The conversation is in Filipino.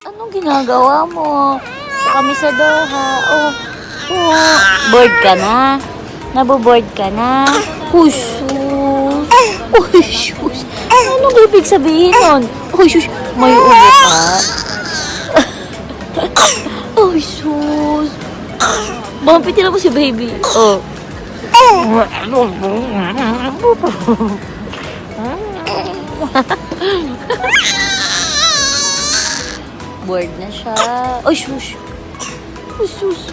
Anong ginagawa mo? Kami sa Doha. Oh, oh. Bored ka na? Naboboard ka na? Husus. Husus. Anong ibig sabihin nun? Husus. May ulo ka? Husus. Bampitin mo si baby. Oh. Bored na siya. Ay, shush. Ay, sus.